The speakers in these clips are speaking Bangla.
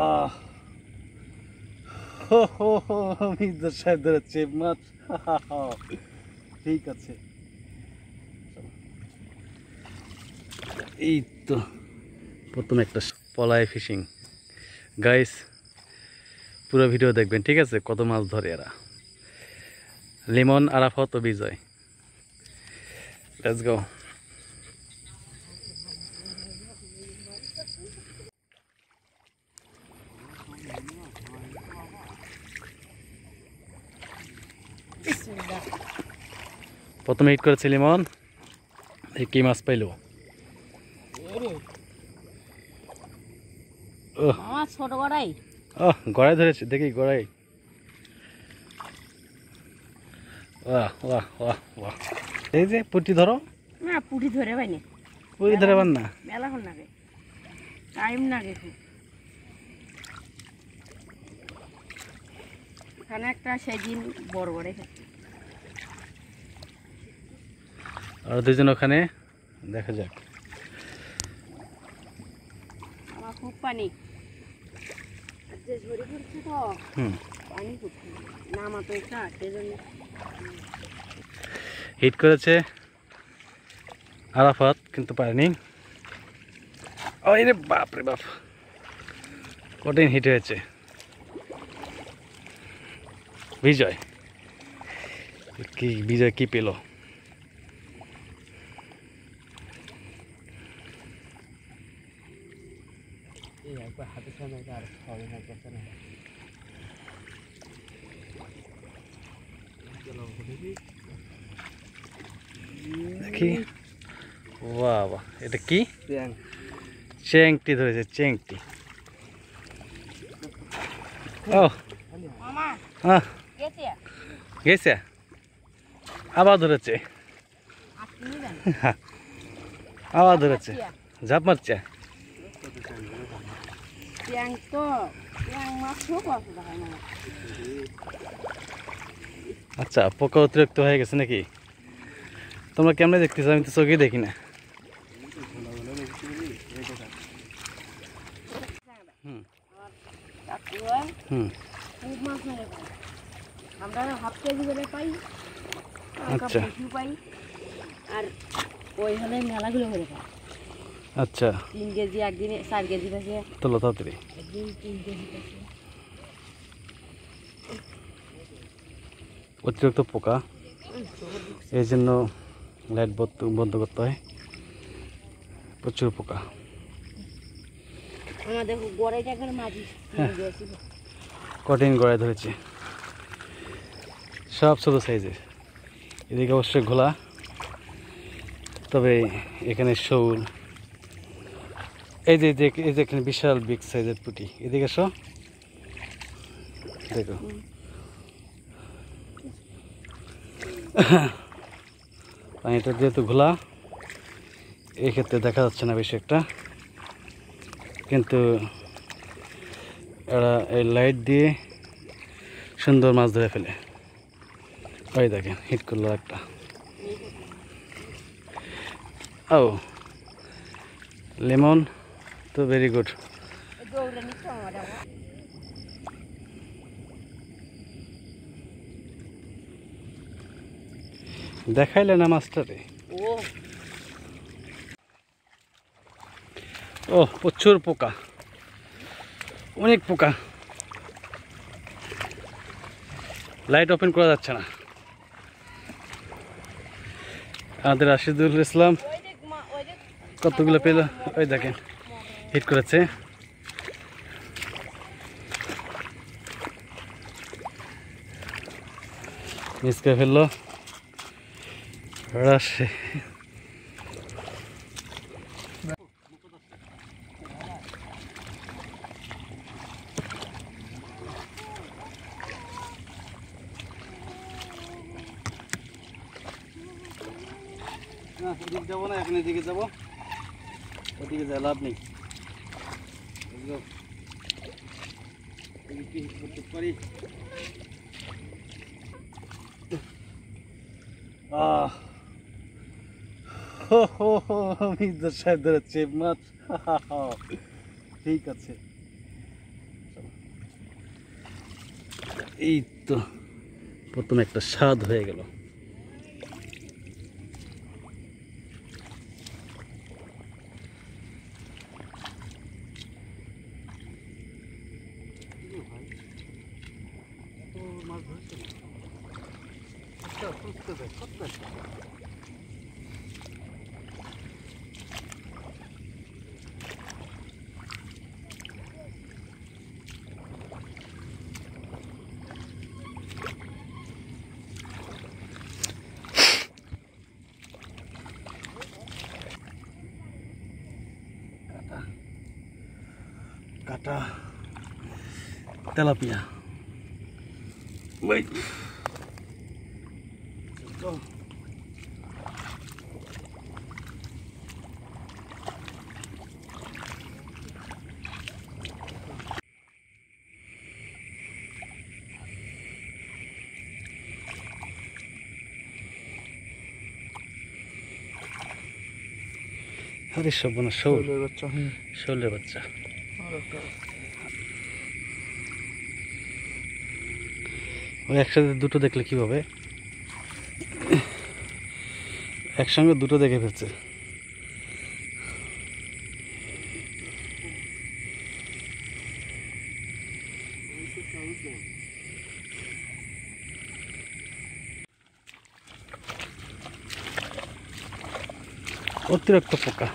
আহ হো হো হো মির্জা সাহেব ধরেছে মাছ। ঠিক আছে, এই তো প্রথমে একটা পলায় ফিশিং। গাইস পুরো ভিডিও দেখবেন, ঠিক আছে? কত মাছ ধরে এরা। লিমন, আরাফাত ও বিজয়, লেটস গো। প্রথমে হিট করেছে লিমন, কি মাছ পাইল? ছোট গড়াই। গড়াই ধরেছে, দেখি গড়াই। বাহ বাহ বাহ বাহ। এই যে পুঁটি ধরো। না পুঁটি ধরে পাইনি। পুঁটি ধরে পান না? মেলা হল লাগে, টাইম লাগে খুব। এখানে একটা সেদিন বড় বড় খাচ্ছে। আর দুজন ওখানে, দেখা যাক। আমার খুব পানি যে ঝরে পড়ছে তো, পানি খুব নামা তো একটা সেজন্য। হিট করেছে আরাফাত, কিন্তু পারেনি। আরে বাপ রে বাপ, কঠিন হিট হয়েছে। বিজয় কি পেল? দেখি, বাহ বাহ, এটা কি? চেংটি ধরেছে, চেংটি। ও গেছে, আবার ধরেছে, আবার ধরেছে, ঝাপ মারছে। আচ্ছা, পোকা অতিরিক্ত হয়ে গেছে নাকি? তোমরা কেমনে দেখতেছো? আমি তো চোখে দেখি না। আমরা হাফ কেজি করে পাই, আচ্ছা পাই, আর ওই হলে মেলাগুলো করে পাই। আচ্ছা, 3 কেজি একদিনে, 4 কেজি পাইছে। তোলো তাড়াতাড়ি। একদিন 3 কেজি পাইছে। অতিরিক্ত পোকা, এই জন্য লাইট বন্ধ করতে হয়। প্রচুর পোকা। আমাদের গড়াইটা করে মাঝি কঠিন গড়াই ধরেছে, সব ছোট সাইজের। এদিকে অবশ্যই ঘোলা, তবে এখানে শৌল। এই যে এখানে বিশাল বিগ সাইজের পুঁটি। এদিকে এসো, দেখো। পানিটা যেহেতু ঘোলা, এই ক্ষেত্রে দেখা যাচ্ছে না বেশি একটা, কিন্তু এরা এই লাইট দিয়ে সুন্দর মাছ ধরে ফেলে। ওই দেখেন, হিট করলো একটা। ও লেমন তো ভেরি গুড। দেখাইলে না মাছটারে। ও প্রচুর পোকা, অনেক পোকা। লাইট ওপেন করা যাচ্ছে না। আমাদের রাশিদুল ইসলাম কতগুলো পেল, ওই দেখেন হিট করেছে। মিস করে ফেললো। রাশি না, এদিকে যাবো না, এখন এদিকে যাবো। ওদিকে যা লাভ নেই। করতে পারি। মির্জা সাহেব ধরেছে মাছ। ঠিক আছে। এই তো প্রথম একটা স্বাদ হয়ে গেল। কাটা তেলাপিয়া আরে সব না শোলের বাচ্চা। শোলের বাচ্চা ওই একসাথে দুটো দেখলে কি হবে? একসঙ্গে দুটো দেখে ফেলছে। অতিরিক্ত পোকা।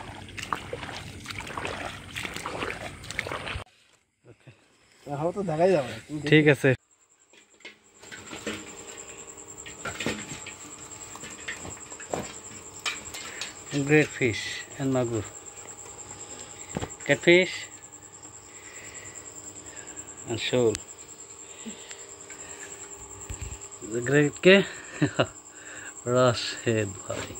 তো দেখাই যাবে। ঠিক আছে। Great fish and magur, catfish and shoal. The great ke rush head bhai.